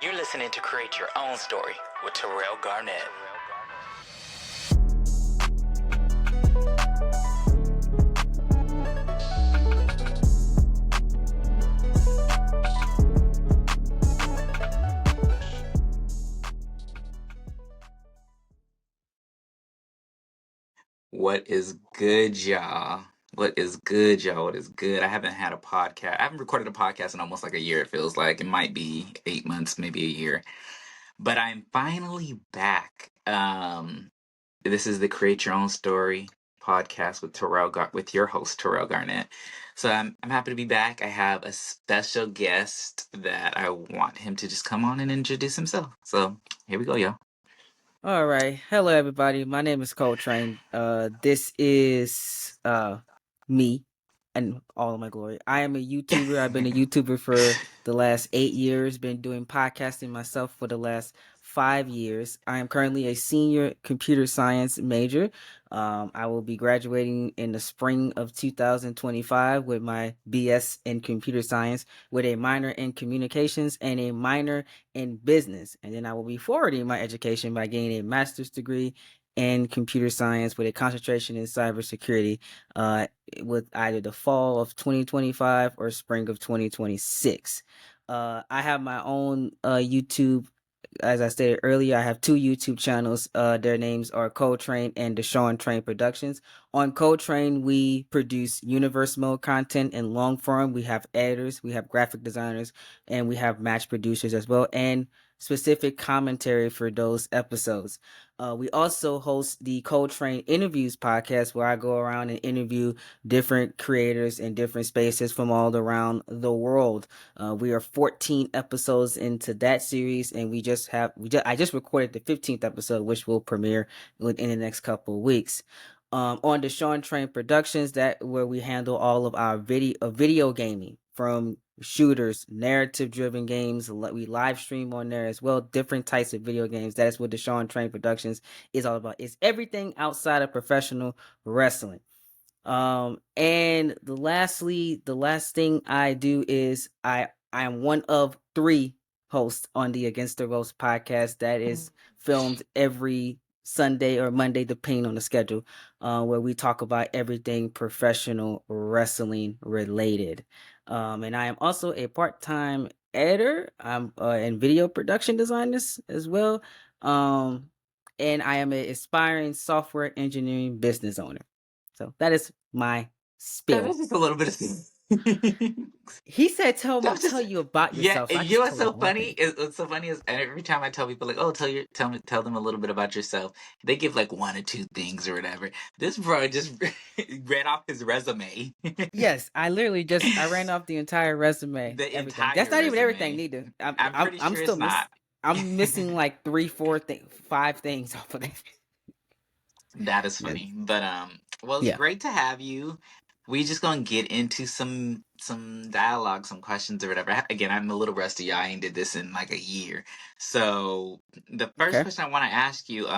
You're listening to Create Your Own Story with Terayle Garnett. What is good, y'all? What is good, y'all? What is good? I haven't had a podcast. I haven't recorded a podcast in almost like a year, it feels like. It might be 8 months, maybe a year. But I'm finally back. This is the Create Your Own Story podcast with your host, Terayle Garnett. So I'm happy to be back. I have a special guest that I want him to just come on and introduce himself. So here we go, y'all. All right. Hello, everybody. My name is Coletrain. This is me and all of my glory. I am a YouTuber. I've been a YouTuber for the last 8 years. Been doing podcasting myself for the last 5 years. I am currently a senior computer science major. I will be graduating in the spring of 2025 with my BS in computer science, with a minor in communications and a minor in business. And then I will be forwarding my education by getting a master's degree in computer science with a concentration in cybersecurity, with either the fall of 2025 or spring of 2026. I have my own YouTube. As I stated earlier, I have 2 YouTube channels. Their names are Coletrain and Deshawn Train Productions. On Coletrain, we produce universe mode content in long form. We have editors, we have graphic designers, and we have match producers as well, and specific commentary for those episodes. We also host the Coletrain Interviews Podcast, where I go around and interview different creators in different spaces from all around the world. We are 14 episodes into that series, and I just recorded the 15th episode, which will premiere within the next couple of weeks. On Deshawn Train Productions, that where we handle all of our video gaming, from shooters, narrative-driven games. We live stream on there as well, different types of video games. That is what Deshawn Train Productions is all about. It's everything outside of professional wrestling. And the last thing I do is I am one of 3 hosts on the Against the Ropes podcast that is filmed every Sunday or Monday, depending on the schedule, where we talk about everything professional wrestling related. And I am also a part-time editor. I'm and video production designer as well. And I am an aspiring software engineering business owner. So that is my spiel. That's just a little bit of He said, "Tell Just you about yeah. yourself." So I You know just what's told him so one funny? thing. What's so funny is every time I tell people like, "Oh, tell them a little bit about yourself," they give like 1 or 2 things or whatever. This bro just read off his resume, Yes, I ran off the entire resume, the everything. That's entire not even everything, resume. neither. I'm pretty I'm sure it's still not. I'm missing like 3, 4 things, 5 things off of that. That is Yeah. funny, but well, it's Yeah. great to have you. We just gonna get into some dialogue, some questions or whatever. Again, I'm a little rusty. I ain't did this in like a year, so the first Okay. question I want to ask you,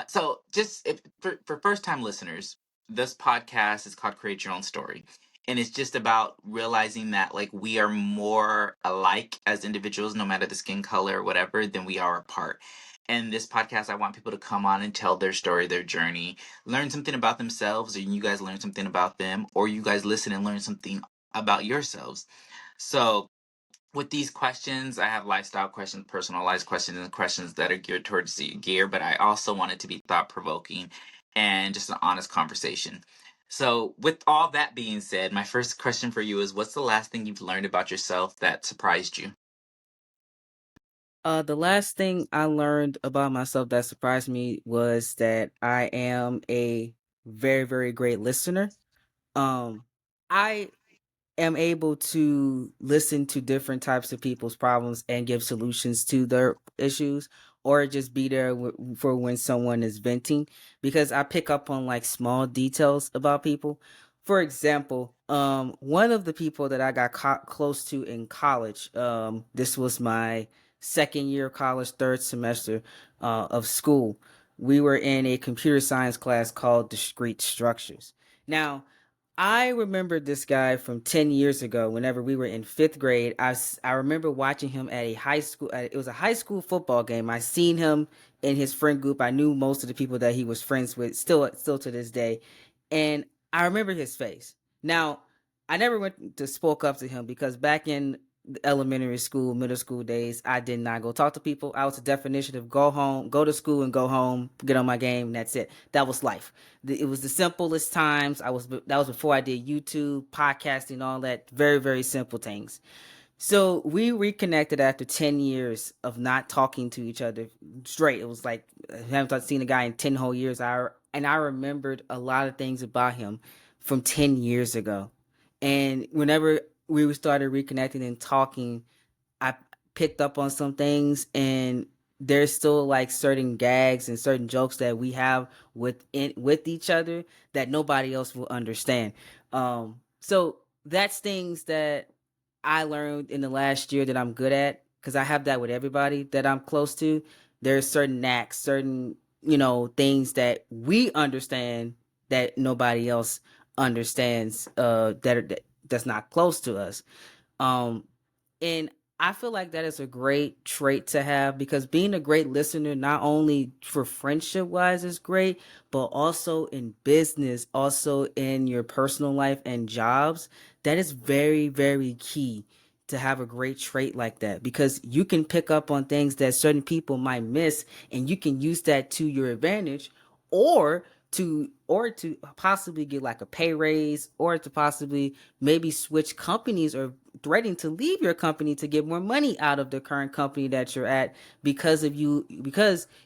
so just for first time listeners, this podcast is called Create Your Own Story. And it's just about realizing that like we are more alike as individuals, no matter the skin color or whatever, than we are apart. And this podcast, I want people to come on and tell their story, their journey, learn something about themselves, or you guys learn something about them, or you guys listen and learn something about yourselves. So with these questions, I have lifestyle questions, personalized questions, and questions that are geared towards the gear, but I also want it to be thought provoking and just an honest conversation. So, with all that being said, my first question for you is what's the last thing you've learned about yourself that surprised you? The last thing I learned about myself that surprised me was that I am a very, very great listener. I am able to listen to different types of people's problems and give solutions to their issues, or just be there for when someone is venting, because I pick up on like small details about people. For example, one of the people that I got close to in college, this was my second year of college, third semester of school. We were in a computer science class called Discrete Structures. Now, I remember this guy from 10 years ago whenever we were in 5th grade. I remember watching him at a high school, it was a high school football game. I seen him in his friend group. I knew most of the people that he was friends with, still to this day. And I remember his face. Now, I never went to spoke up to him because back in the elementary school, middle school days, I did not go talk to people. I was the definition of go home, go to school and go home, get on my game, and that's it. That was life. It was the simplest times. That was before I did YouTube, podcasting, all that. Very, very simple things. So we reconnected after 10 years of not talking to each other straight. It was like I haven't seen a guy in 10 whole years. And I remembered a lot of things about him from 10 years ago. And whenever we started reconnecting and talking, I picked up on some things, and there's still like certain gags and certain jokes that we have with each other that nobody else will understand. So that's things that I learned in the last year that I'm good at, because I have that with everybody that I'm close to. There's certain knacks, certain things that we understand that nobody else understands, that's not close to us. Um, and I feel like that is a great trait to have, because being a great listener, not only for friendship wise, is great, but also in business, also in your personal life and jobs. That is very, very key to have a great trait like that, because you can pick up on things that certain people might miss, and you can use that to your advantage, or to possibly get like a pay raise, or to possibly maybe switch companies, or threatening to leave your company to get more money out of the current company that you're at, because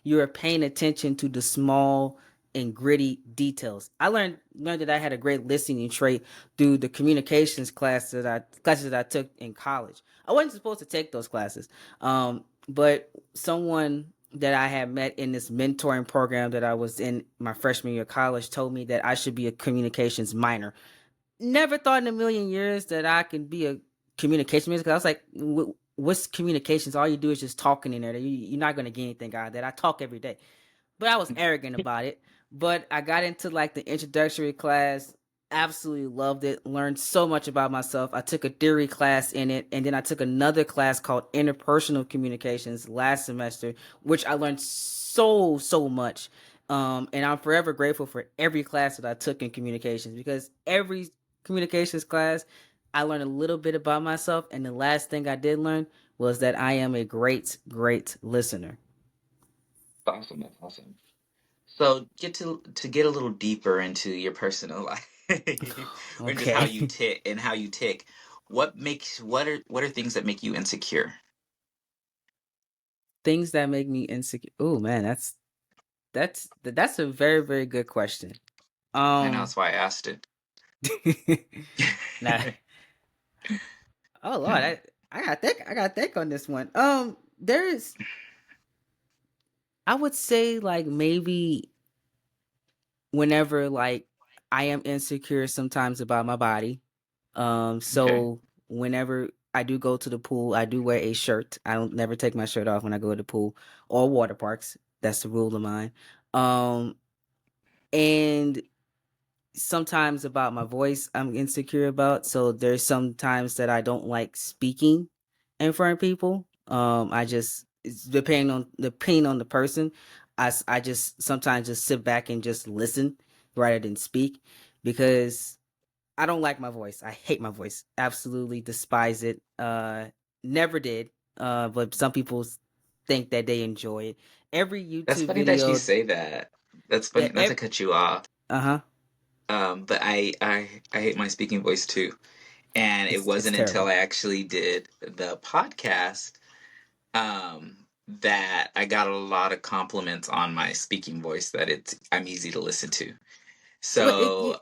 you're paying attention to the small and gritty details. I learned that I had a great listening trait through the communications classes that I took in college. I wasn't supposed to take those classes, but someone that I had met in this mentoring program that I was in my freshman year of college told me that I should be a communications minor. Never thought in a million years that I could be a communication major, because I was like, what's communications? All you do is just talking in there. You're not going to get anything out of that. I talk every day. But I was arrogant about it. But I got into like the introductory class, absolutely loved it, learned so much about myself. I took a theory class in it, and then I took another class called interpersonal communications last semester, which I learned so much. And I'm forever grateful for every class that I took in communications, because every communications class I learned a little bit about myself, and the last thing I did learn was that I am a great listener. Awesome. That's awesome. So get a little deeper into your personal life, or just how you Okay. tick and how you tick. What are things that make you insecure? Things that make me insecure. Oh man, that's a very, very good question. I know Um that's why I asked it. Nah. Oh Lord, I gotta think on this one. There's I would say like maybe whenever like I am insecure sometimes about my body. Okay. So whenever I do go to the pool, I do wear a shirt. I don't never take my shirt off when I go to the pool or water parks. That's the rule of mine. Um, and sometimes about my voice, I'm insecure about. So there's some times that I don't like speaking in front of people. I just it's depending on the person. I just sometimes just sit back and just listen rather than speak, because I don't like my voice. I hate my voice. Absolutely despise it. Never did. But some people think that they enjoy it. Every That's YouTube funny that you video, say that. That's funny. yeah, Not to cut you off. uh-huh. But I hate my speaking voice too. And it It's wasn't until terrible. I actually did the podcast that I got a lot of compliments on my speaking voice, that I'm easy to listen to. Well, So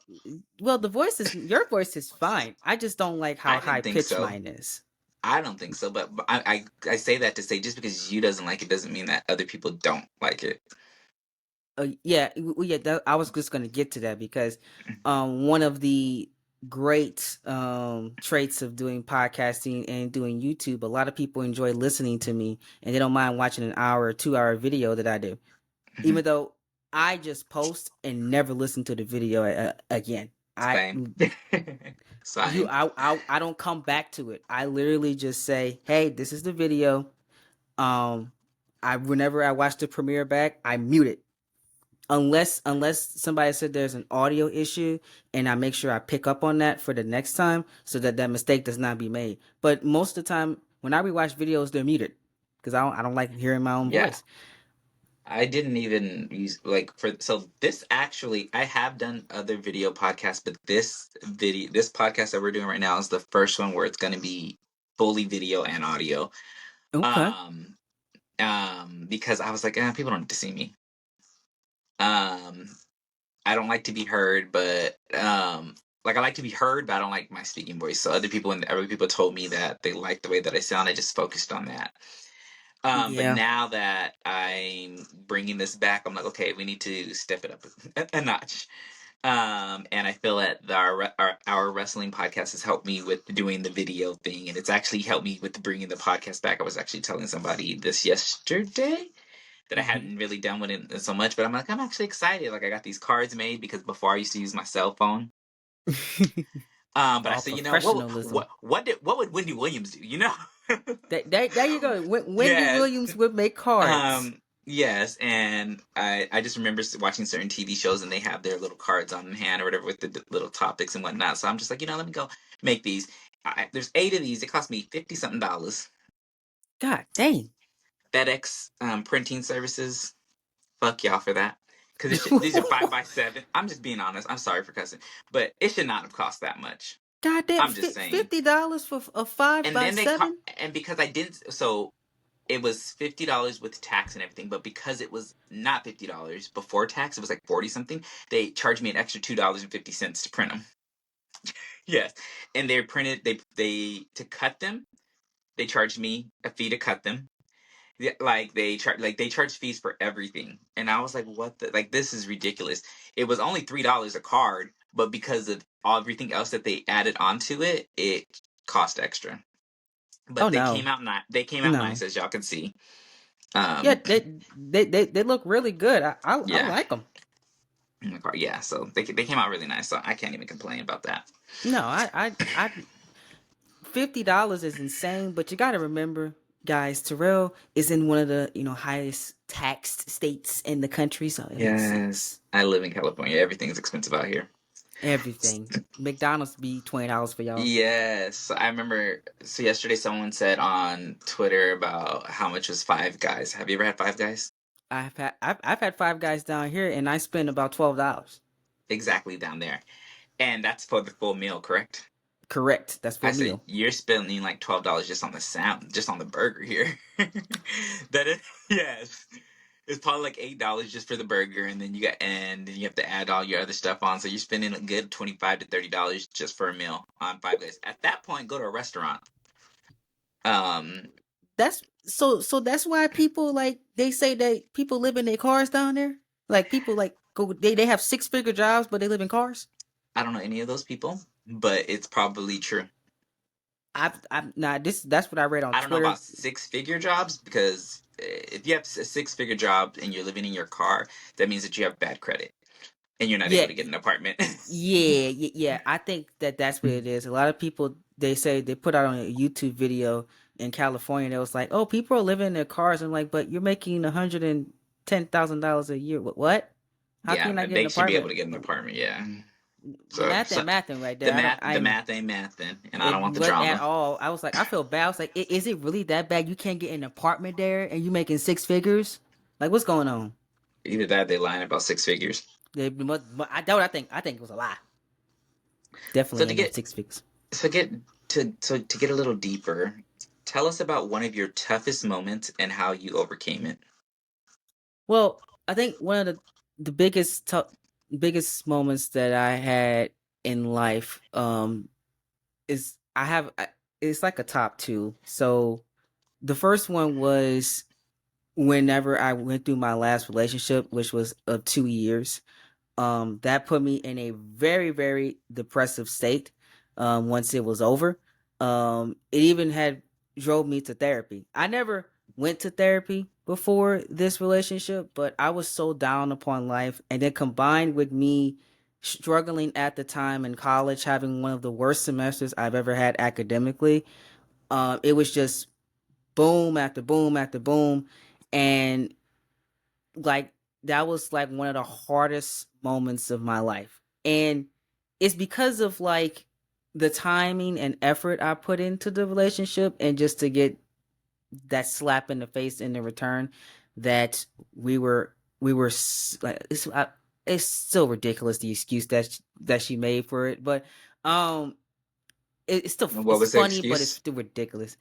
well, the voice is your voice is fine. I just don't like how I high didn't think pitched so. mine is. I don't think so, but I say that to say, just because you doesn't like it doesn't mean that other people don't like it. Yeah, yeah. I was just gonna get to that, because one of the great traits of doing podcasting and doing YouTube, a lot of people enjoy listening to me, and they don't mind watching an hour or 2 hour video that I do, Mhm. even though I just post and never listen to the video again. I Same. you Same. I don't come back to it. I literally just say, "Hey, this is the video." Um, I whenever I watch the premiere back, I mute it. Unless somebody said there's an audio issue, and I make sure I pick up on that for the next time so that that mistake does not be made. But most of the time when I rewatch videos, they're muted because I don't like hearing my own Yeah. voice. I didn't even use like for so this actually I have done other video podcasts, but this podcast that we're doing right now is the first one where it's going to be fully video and audio. Okay. Um because I was like, people don't need to see me. Um I don't like to be heard, but like I like to be heard, but I don't like my speaking voice. So other people told me that they liked the way that I sound. I just focused on that. But Yeah. now that I'm bringing this back, I'm like, okay, we need to step it up a notch. And I feel that our wrestling podcast has helped me with doing the video thing, and it's actually helped me with bringing the podcast back. I was actually telling somebody this yesterday that I Hmm. hadn't really done with it so much, but I'm like, I'm actually excited. Like I got these cards made because before I used to use my cell phone. But I All said, what professionalism. what would Wendy Williams do? There you go. Wendy Yes. Williams would make cards. Yes, and I just remember watching certain TV shows and they have their little cards on hand or whatever with the little topics and whatnot. So I'm just like, let me go make these. There's 8 of these. It cost me $50 something. God dang. FedEx printing services. Fuck y'all for that. Because these are 5x7. I'm just being honest. I'm sorry for cussing, but it should not have cost that much. God damn. I'm just saying. $50 for a five And by then seven. and because I didn't, so it was $50 with tax and everything, but because it was not $50 before tax, it was like 40 something. They charged me an extra $2.50 to print them. Yes, and they're printed. They to cut them. They charged me a fee to cut them. Yeah, they charge fees for everything, and I was like, what the like this is ridiculous. It was only $3 a card, but because of everything else that they added onto it, it cost extra. Oh But they no. came out They came out No. nice, as y'all can see. Yeah, Um, they look really good. I yeah. like them. In the car. Yeah, so they came out really nice. So I can't even complain about that. No, I $50 is insane, but you got to remember, guys, Terrell is in one of the highest taxed states in the country, so it makes Yes, sense. I live in California. Everything's expensive out here. Everything. McDonald's be $20 for y'all. Yes, I remember. So yesterday, someone said on Twitter about how much was Five Guys. Have you ever had Five Guys? I've had Five Guys down here, and I spend about $12. Exactly down there, and that's for the full meal, correct? Correct. That's for I a said meal. you're spending like $12 just on the sound, just on the burger here. That is yes. It's probably like $8 just for the burger, and then you have to add all your other stuff on. So you're spending a good $25 to $30 just for a meal on Five Guys. At that point, go to a restaurant. Um, So that's why people like they say that people live in their cars down there. Like people like go they have six-figure jobs, but they live in cars. I don't know any of those people, but it's probably true. I've nah this that's what I read on I don't know Twitter. about six-figure jobs because if you have a six-figure job and you're living in your car, that means that you have bad credit and you're not able Yeah, to get an apartment. yeah. I think that that's what it is. A lot of people they say they put out on a YouTube video in California. That was like, oh, people are living in their cars. I'm like, but you're making $110,000 a year. What? How can Yeah, you not get an they should be able apartment? to get an apartment. Yeah. So, Math so and mathing right the there. I don't. I math ain't mathin', and I It don't want the wasn't at drama. all. I was like, I feel bad. I was like, is it really that bad? You can't get an apartment there, and you making six figures? Like, what's going on? Either that, they lying about six figures. But I doubt. I think it was a lie. So Definitely to ain't no get six figures. so get to get a little deeper, tell us about one of your toughest moments and how you overcame it. Well, I think one of the biggest moments that I had in life is it's like a top two. So the first one was whenever I went through my last relationship, which was of 2 years. That put me in a very, very depressive state once it was over. It even had drove me to therapy. I never went to therapy before this relationship, but I was so down upon life, and then combined with me struggling at the time in college, having one of the worst semesters I've ever had academically. It was just boom after boom after boom, and like that was like one of the hardest moments of my life. And it's because of like the timing and effort I put into the relationship, and just to get that slap in the face in the return, that we were like, it's still ridiculous, the excuse that she made for it, but um it's still, What it's was the funny, but it's excuse? still ridiculous.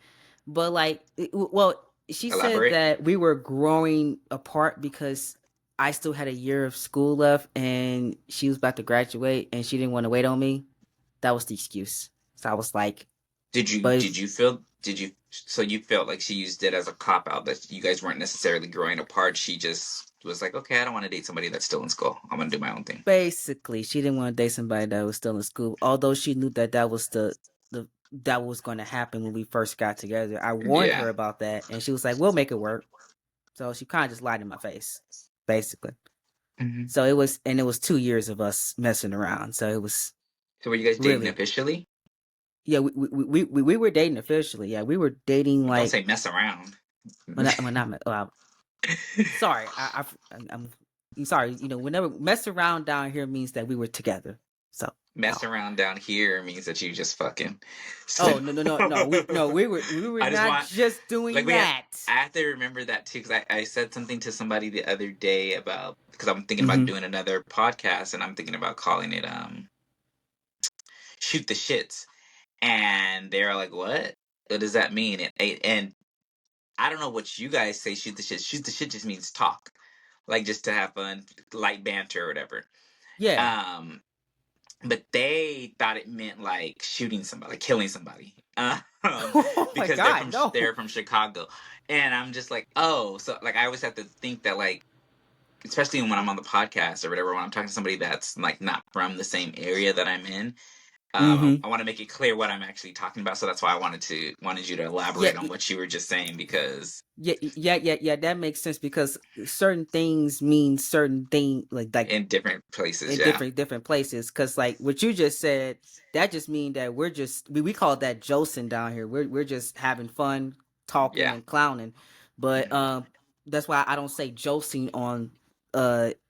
But like, well, she said Elaborate. that we were growing apart because I still had a year of school left and she was about to graduate and she didn't want to wait on me. That was the excuse. So I was like, but Did you feel did you so you felt like she used it as a cop out that you guys weren't necessarily growing apart? She just was like, okay, I don't want to date somebody that's still in school. I'm gonna do my own thing. basically she didn't want to date somebody that was still in school, although she knew that that was the that was going to happen when we first got together. I warned Yeah. her about that and she was like, we'll make it work. So she kind of just lied in my face, basically. Hmm. So it was 2 years of us messing around. So it was So were you guys dating really, officially? yeah, we were dating officially. Yeah, we were dating Don't like, say mess around. when I sorry, I'm sorry. Whenever mess around down here means that we were together. So Mess no. around down here means that you just fucking. So Oh, no. We were I just not want just doing like we have. that. I have to remember that too because I said something to somebody the other day about because I'm thinking about Mm-hmm. doing another podcast and I'm thinking about calling it shoot the shits and they're like what does that mean and I don't know what you guys say shoot the shit just means talk like just to have fun light banter or whatever Yeah. um but they thought it meant like shooting somebody, like killing somebody, Oh my because God, no. they're from Chicago, and I'm just like, oh, so like I always have to think that like, especially when I'm on the podcast or whatever, when I'm talking to somebody that's like not from the same area that I'm in, Mm-hmm. I want to make it clear what I'm actually talking about. So that's why I wanted you to Yeah, elaborate on what you were just saying because yeah. That makes sense because certain things mean certain thing, like in different places, in yeah, different places. Because like what you just said, that just mean that we call that josing down here. We're just having fun, talking yeah. and clowning. But Mhm. that's why I don't say josing on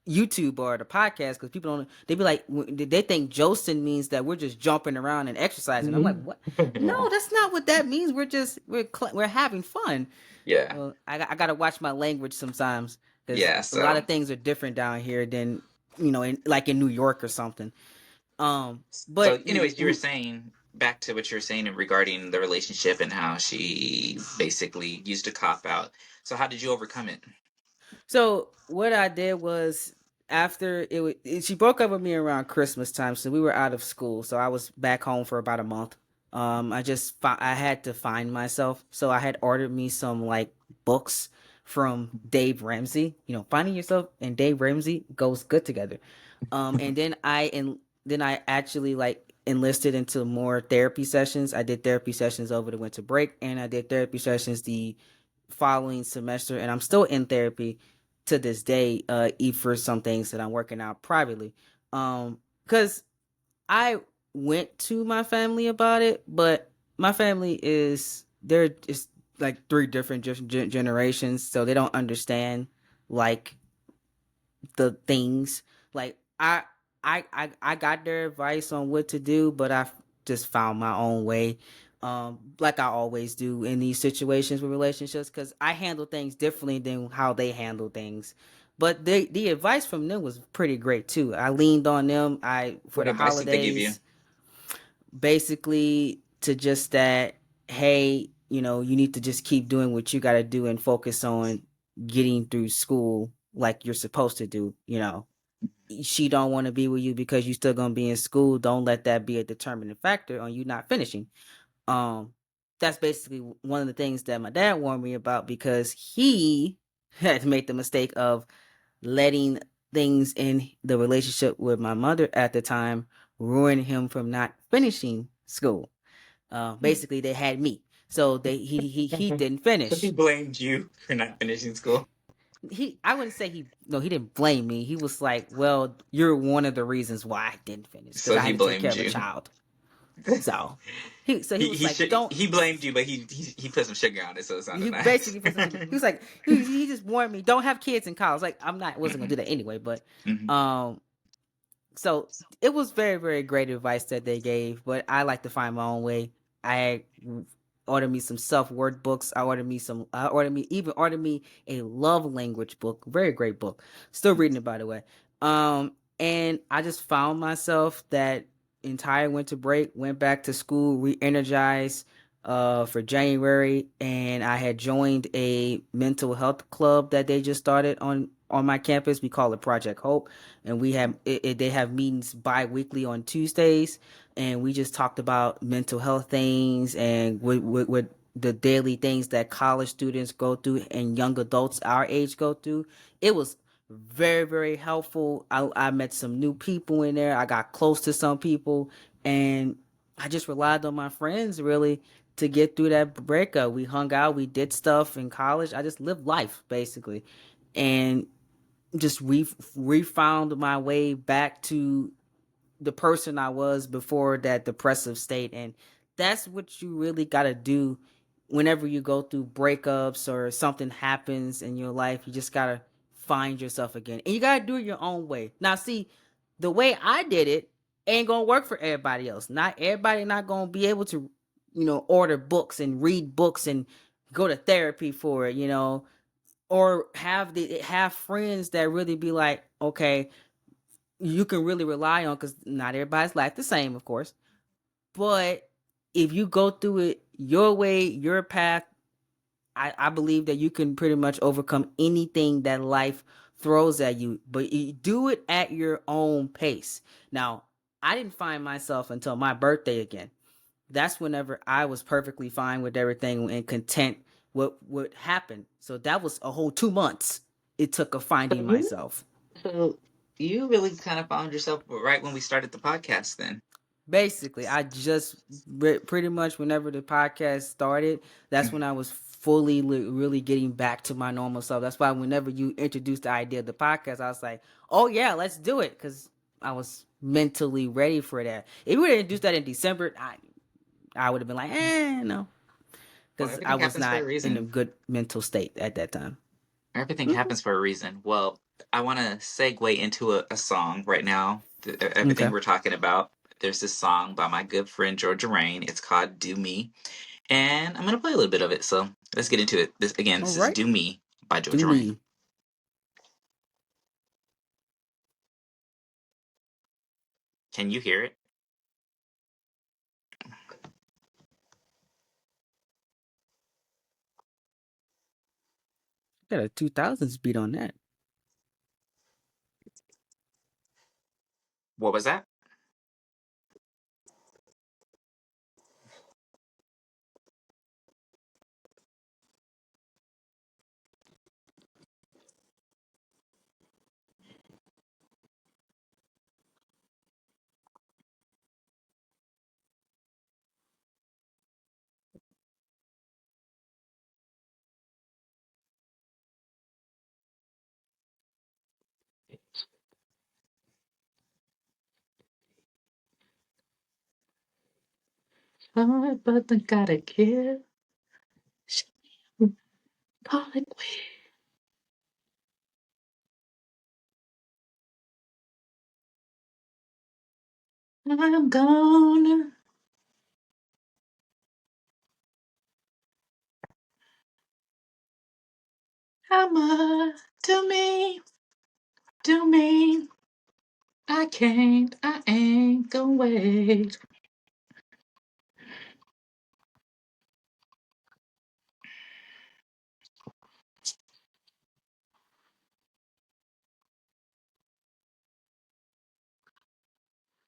YouTube or the podcast, because people don't. They be like, they think josing means that we're just jumping around and exercising. I'm like, what? No, that's not what that means. We're having fun. Yeah, Well, I gotta watch my language sometimes, because yeah. a lot So of things are different down here than in New York or something. So, But anyways, you were saying back to what you were saying regarding the relationship and how she basically used a cop out. So, how did you overcome it? so what I did was, after she broke up with me around Christmas time, so we were out of school, so I was back home for about a month. I had to find myself, so I had ordered me some like books from Dave Ramsey. Finding yourself and Dave Ramsey goes good together. And then I actually like enlisted into more therapy sessions. I did therapy sessions over the winter break, and I did therapy sessions the following semester, and I'm still in therapy to this day, for some things that I'm working out privately. Because I went to my family about it, but my family they're just like three different generations, so they don't understand like the things. Like I got their advice on what to do, but I just found my own way, like I always do in these situations with relationships, because I handle things differently than how they handle things. But the advice from them was pretty great too. I leaned on them. I For What the advice did they give you? holidays, basically, to just that, hey, you need to just keep doing what you got to do and focus on getting through school like you're supposed to do. She don't want to be with you because you still gonna be in school. Don't let that be a determining factor on you not finishing. um that's basically one of the things that my dad warned me about, because he had made the mistake of letting things in the relationship with my mother at the time ruin him from not finishing school. Basically they had me, so he didn't So he finish. blamed you for not finishing school. I wouldn't say he didn't blame me. He was like, well, you're one of the reasons why I didn't finish because So I he had to take care blamed of a you. child. So he was like, don't. He blamed you, but he put some sugar on it, so it sounded He nice. basically put some sugar. He was like, he just warned me, don't have kids in college. Like wasn't gonna do that anyway. But Mhm. um, so it was very, very great advice that they gave, but I like to find my own way. I ordered me some self-worth books. Even ordered me a love language book. Very great book. Still reading it, by the way. And I just found myself that entire winter break, went back to school, re-energized for January, and I had joined a mental health club that they just started on my campus. We call it Project Hope, and they have meetings bi-weekly on Tuesdays, and we just talked about mental health things and what the daily things that college students go through and young adults our age go through. It was very, very helpful. I met some new people in there. I got close to some people, and I just relied on my friends really to get through that breakup. We hung out, we did stuff in college. I just lived life basically, and just refound my way back to the person I was before that depressive state. And that's what you really got to do whenever you go through breakups or something happens in your life. You just got to find yourself again. And you got to do it your own way. Now, see, the way I did it ain't going to work for everybody else. Not everybody not going to be able to, order books and read books and go to therapy for it, or have friends that really be like, okay, you can really rely on, because not everybody's like the same, of course. But if you go through it your way, your path, I believe that you can pretty much overcome anything that life throws at you. But you do it at your own pace. Now, I didn't find myself until my birthday again. That's whenever I was perfectly fine with everything and content what happened. So that was a whole 2 months it took of finding myself. So you really kind of found yourself right when we started the podcast, then. Basically, I just pretty much whenever the podcast started, that's when I was fully really getting back to my normal self. That's why whenever you introduced the idea of the podcast, I was like, oh yeah, let's do it, because I was mentally ready for that. If you would have introduced that in December, I would have been like, no, Well, because I everything was happens for not a in a reason. good mental state at that time. Everything happens for a reason. Well, I want to segue into a song right now. Everything Okay. we're talking about. There's this song by my good friend Georgia Rain. It's called "Do Me," and I'm gonna play a little bit of it. So let's get into it. All This is right. "Do Me" by Do Georgia Rain. me. Can you hear it? Got a 2000s beat on that. What was that? Oh, but I gotta kill. Call it I'm gonna. I'ma do me, do me. I can't, I ain't gonna wait.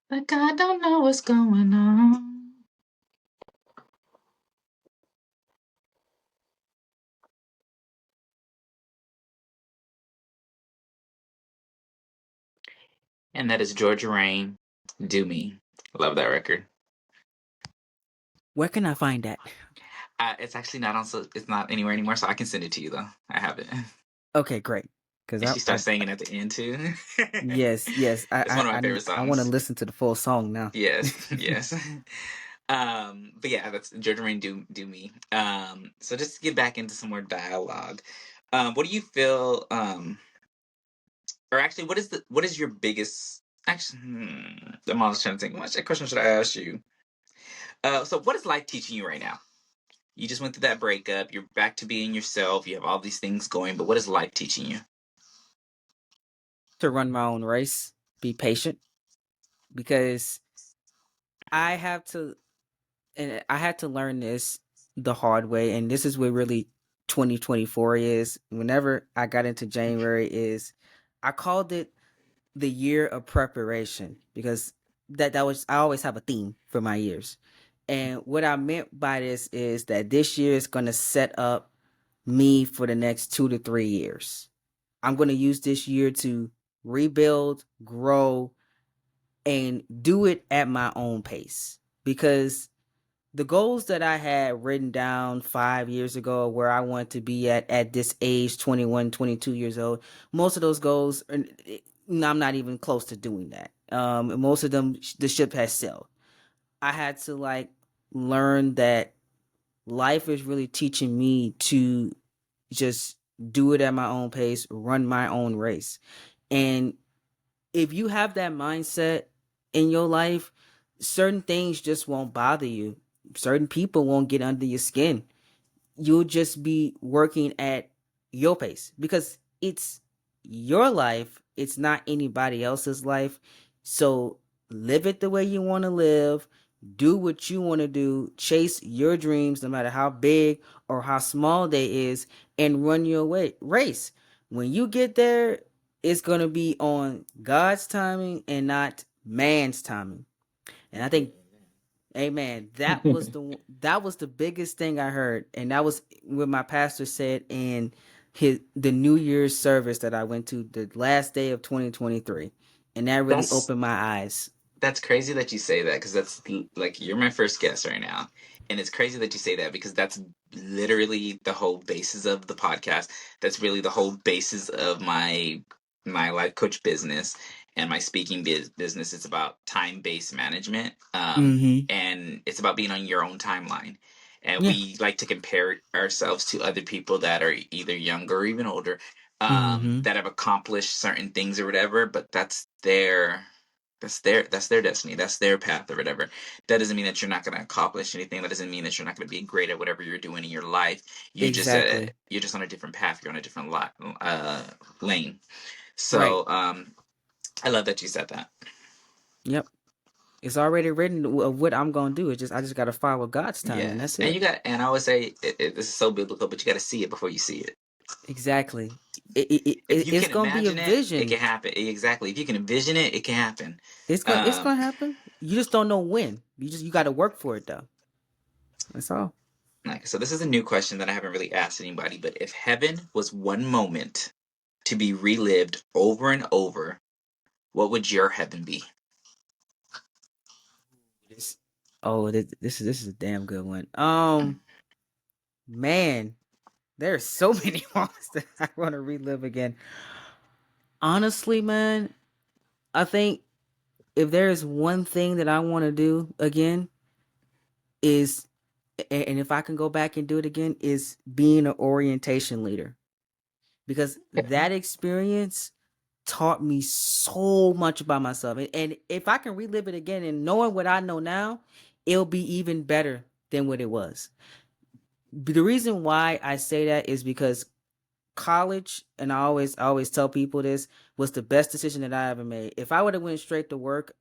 Like I don't know what's going on. And that is Georgia Rain, Do Me. Love that record. Where can I find that? It's actually not on, so it's not anywhere anymore, so I can send it to you though. I have it. Okay, great. Because And she starts singing at the end too. yes, yes. It's one of my favorite I want to songs. listen to the full song now. Yes, yes. But yeah, that's Georgia Rain do me. So just to get back into some more dialogue, what do you feel? Or actually, what is your biggest? Actually, I'm always trying to think. What question should I ask you? So what is life teaching you right now? You just went through that breakup. You're back to being yourself. You have all these things going, but what is life teaching you? To run my own race, be patient, because I have to, and I had to learn this the hard way. And this is what really 2024 is. Whenever I got into January, is I called it the year of preparation, because that was, I always have a theme for my years. And what I meant by this is that this year is going to set up me for the next 2 to 3 years. I'm going to use this year to rebuild, grow, and do it at my own pace, because the goals that I had written down 5 years ago, where I want to be at this age, 21, 22 years old, most of those goals, I'm not even close to doing that. Most of them, the ship has sailed. I had to like learn that life is really teaching me to just do it at my own pace, run my own race. And if you have that mindset in your life, certain things just won't bother you. Certain people won't get under your skin. You'll just be working at your pace, because it's your life. It's not anybody else's life. So live it the way you want to live. Do what you want to do. Chase your dreams, no matter how big or how small they is, and run your race. When you get there, it's going to be on God's timing and not man's timing. And I think, amen, that was the biggest thing I heard, and that was what my pastor said in the New Year's service that I went to the last day of 2023, and that really That's opened my eyes. That's crazy that you say that, because that's like you're my first guest right now. And it's crazy that you say that because that's literally the whole basis of the podcast. That's really the whole basis of my life coach business and my speaking business. It's about time-based management. Mm-hmm. And it's about being on your own timeline. And Yeah. we like to compare ourselves to other people that are either younger or even older, Mm-hmm. that have accomplished certain things or whatever, but that's their destiny. That's their path or whatever. That doesn't mean that you're not going to accomplish anything. That doesn't mean that you're not going to be great at whatever you're doing in your life. Exactly. You're just on a different path. You're on a different lane. Right. So I love that you said that. Yep. It's already written of what I'm gonna do. It's just I just gotta follow God's timing. Yes, That's and it. I always say this is so biblical, but you got to see it before you see it. Exactly. If you It's can gonna be a imagine it, it can vision. happen. Exactly. If you can envision it, it can happen. It's Um, gonna happen. You just don't know when. You gotta work for it though. That's all. so this is a new question that I haven't really asked anybody. But if heaven was one moment to be relived over and over, what would your heaven be? This this is a damn good one. Man, there's so many moments that I want to relive again. Honestly, man, I think if there is one thing that I want to do again is, and if I can go back and do it again, is being an orientation leader, because that experience taught me so much about myself. And if I can relive it again and knowing what I know now, it'll be even better than what it was. The reason why I say that is because college, and I always tell people this, was the best decision that I ever made. If I would have went straight to work,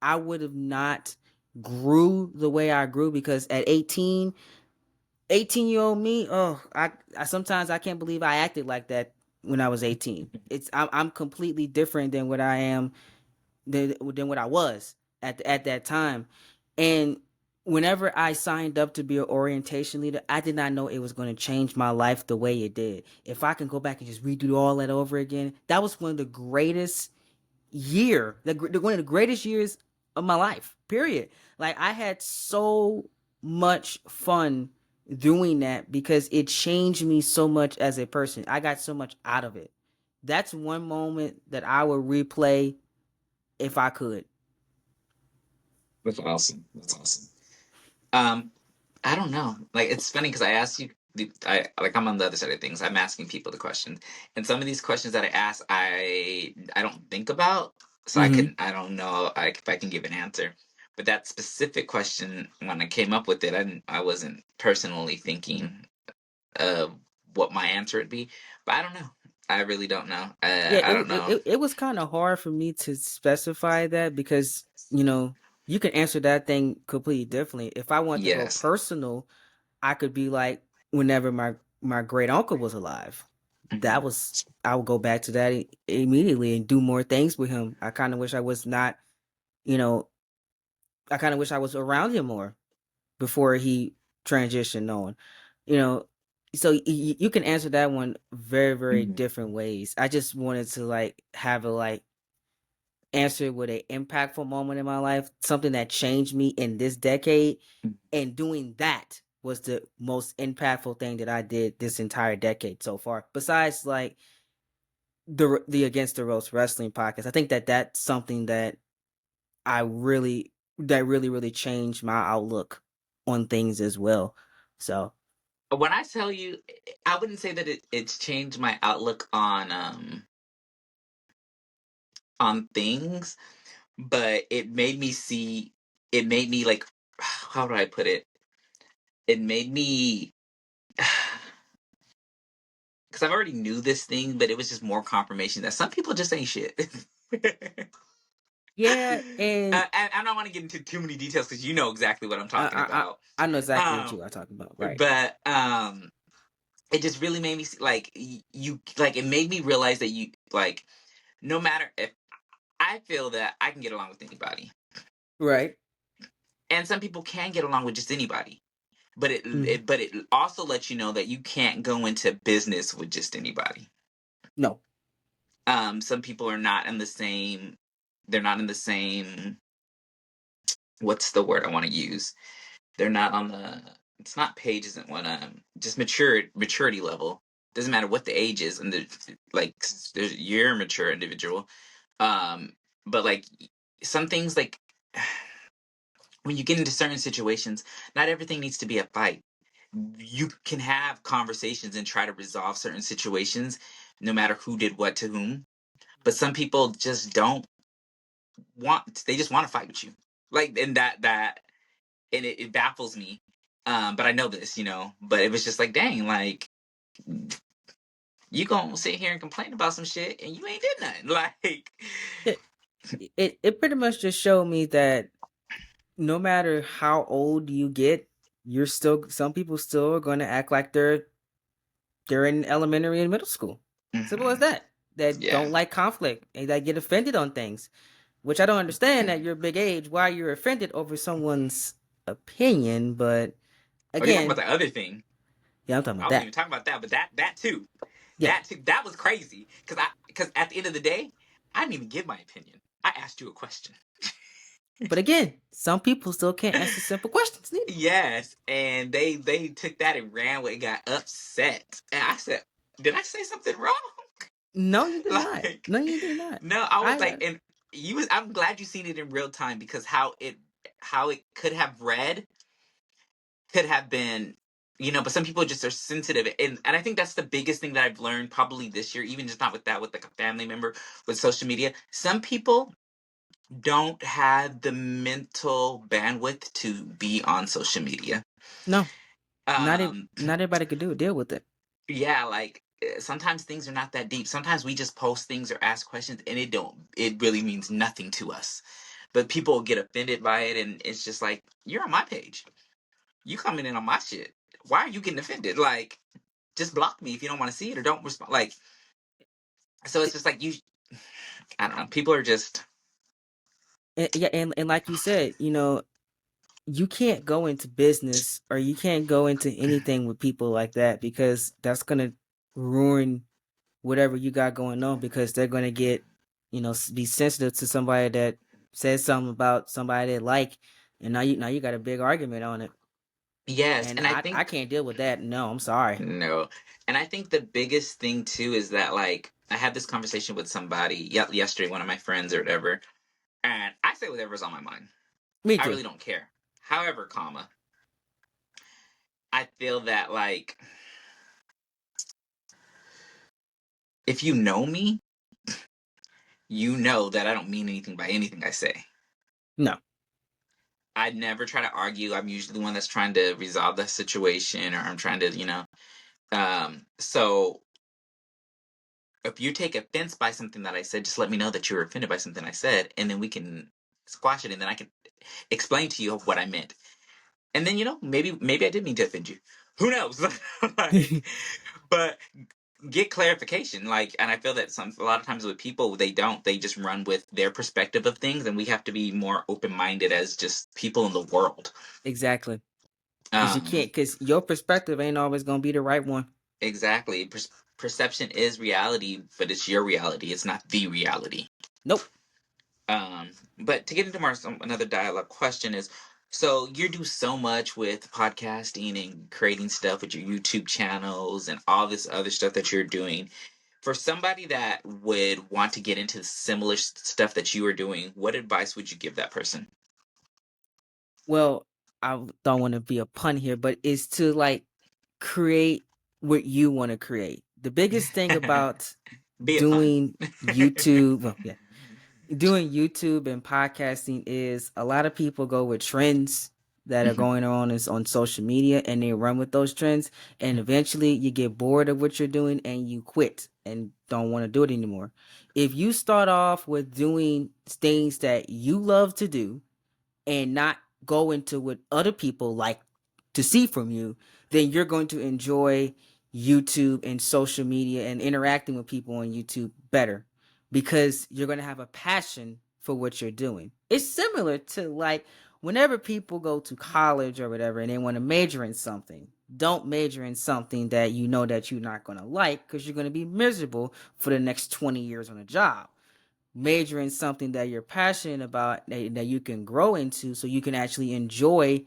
I would have not grew the way I grew, because at 18-year-old me, oh, I sometimes I can't believe I acted like that when I was 18. I'm completely different than what I am, than what I was at that time. And whenever I signed up to be an orientation leader, I did not know it was going to change my life the way it did. If I can go back and just redo all that over again, that was one of the greatest one of the greatest years of my life. Period. Like, I had so much fun doing that because it changed me so much as a person. I got so much out of it. That's one moment that I would replay if I could. That's awesome. That's awesome. Um, I don't know. Like it's funny because I asked you. I like I'm on the other side of things. I'm asking people the questions, and some of these questions that I ask, I don't think about, so Mm-hmm. I don't know if I can give an answer. But that specific question, when I came up with it, I wasn't personally thinking of what my answer would be. But I don't know. I really don't know. Yeah, I don't know. it was kind of hard for me to specify that because you can answer that thing completely differently. If I want to go Yes. personal, I could be like, whenever my great uncle was alive, that Hmm. was I would go back to that immediately and do more things with him. I kind of wish I was not, you know, I kind of wish I was around him more before he transitioned on, you know. So you can answer that one very, very Hmm. different ways. I just wanted to like have a like answer with an impactful moment in my life, something that changed me in this decade, and doing that was the most impactful thing that I did this entire decade so far. Besides, like the Against the Ropes Wrestling podcast, I think that that's something that I really that really really changed my outlook on things as well. So When I tell you, I wouldn't say that it's changed my outlook on things, but it made me see. It made me like, how do I put it? It made me because I've already knew this thing, but it was just more confirmation that some people just ain't shit. yeah, and I don't want to get into too many details because you know exactly what I'm talking about. I know exactly what Um, you are talking about, right? but it just really made me like you like it made me realize that you like no matter if I feel that I can get along with anybody, Right. and some people can get along with just anybody. But Mhm. it also lets you know that you can't go into business with just anybody. No. Some people are not in the same. They're not in the same. What's the word I want to use? They're not on the. It's not page isn't one. Just maturity level. Doesn't matter what the age is, and like you're a mature individual. But like some things like when you get into certain situations, not everything needs to be a fight. You can have conversations and try to resolve certain situations, no matter who did what to whom. But some people just don't want. They just want to fight with you, like and and it baffles me. But I know this, you know. But it was just like, dang, like you gonna sit here and complain about some shit, and you ain't did nothing. Like, It, it pretty much just showed me that no matter how old you get, you're still some people still are going to act like they're in elementary and middle school. Simple as mhm, that. That yeah. don't like conflict and that get offended on things, which I don't understand at your big age why you're offended over someone's opinion. But Oh, you're talking about again, the other thing. yeah, I'm talking I about wasn't that. even talking about that, but that too. Yeah, That was crazy because at the end of the day, I didn't even give my opinion. I asked you a question. but again, some people still can't answer simple questions neither. Yes, and they took that and ran with it, got upset, and I said, "Did I say something wrong?" No, you did not. Like, No, you did not. no, I was like, I and you was. I'm glad you seen it in real time because how it could have read could have been, you know. But some people just are sensitive, and I think that's the biggest thing that I've learned probably this year, even just not with that, with like a family member with social media. Some people don't have the mental bandwidth to be on social media. no, Um, not everybody could deal with it. yeah, like sometimes things are not that deep. Sometimes we just post things or ask questions, and it really means nothing to us. But people get offended by it, and it's just like you're on my page. You coming in on my shit. Why are you getting offended? Like, just block me if you don't want to see it or don't respond. Like, so it's just like you. I don't know. People are just. Yeah, and like you said, you can't go into business or you can't go into anything with people like that because that's gonna ruin whatever you got going on because they're gonna get, be sensitive to somebody that says something about somebody they like, and now you got a big argument on it. Yes, And and I I think can't deal with that. No, I'm sorry. no, and I think the biggest thing too is that like I had this conversation with somebody yesterday, one of my friends or whatever, and I say whatever's on my mind. Me I too. really don't care. However, comma, I feel that like if you know me, you know that I don't mean anything by anything I say. No. I never try to argue. I'm usually the one that's trying to resolve the situation, or I'm trying to, so if you take offense by something that I said, just let me know that you were offended by something I said, and then we can squash it, and then I can explain to you what I meant. And then maybe I did mean to offend you. Who knows? Like, but get clarification. Like, and I feel that a lot of times with people, they just run with their perspective of things, and we have to be more open minded as just people in the world. Exactly. Because you can't. Um, Because your perspective ain't always gonna be the right one. exactly. Perception is reality, but it's your reality. It's not the reality. Nope. Um, but to get into more another dialogue question is, so you do so much with podcasting and creating stuff with your YouTube channels and all this other stuff that you're doing. For somebody that would want to get into similar stuff that you are doing, what advice would you give that person? Well, I don't want to be a pun here, but it's to like create what you want to create. The biggest thing about Be a pun. doing YouTube, well, yeah, doing YouTube and podcasting is a lot of people go with trends that are going on is on social media and they run with those trends, and eventually you get bored of what you're doing and you quit and don't want to do it anymore. If you start off with doing things that you love to do and not go into what other people like to see from you, then you're going to enjoy YouTube and social media and interacting with people on YouTube better because you're going to have a passion for what you're doing. It's similar to like whenever people go to college or whatever and they want to major in something. Don't major in something that you know that you're not going to like because you're going to be miserable for the next 20 years on a job. Major in something that you're passionate about that you can grow into so you can actually enjoy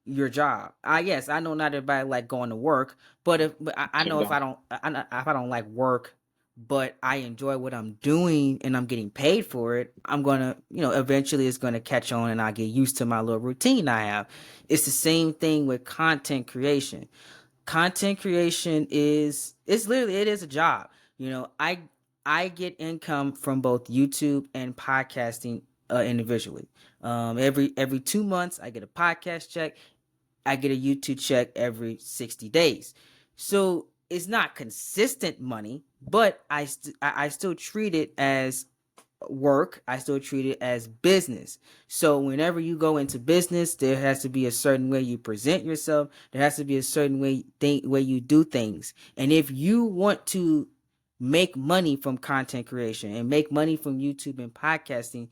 your job. Yes, I know not everybody like going to work, but I Sure know don't. if I don't like work, but I enjoy what I'm doing and I'm getting paid for it, I'm gonna, eventually it's gonna catch on and I get used to my little routine I have. It's the same thing with content creation. Content creation it is a job. I get income from both YouTube and podcasting individually. Every 2 months I get a podcast check. I get a YouTube check every 60 days. So it's not consistent money, but I still treat it as work. I still treat it as business. So whenever you go into business, there has to be a certain way you present yourself. There has to be a certain way you do things. And if you want to make money from content creation and make money from YouTube and podcasting,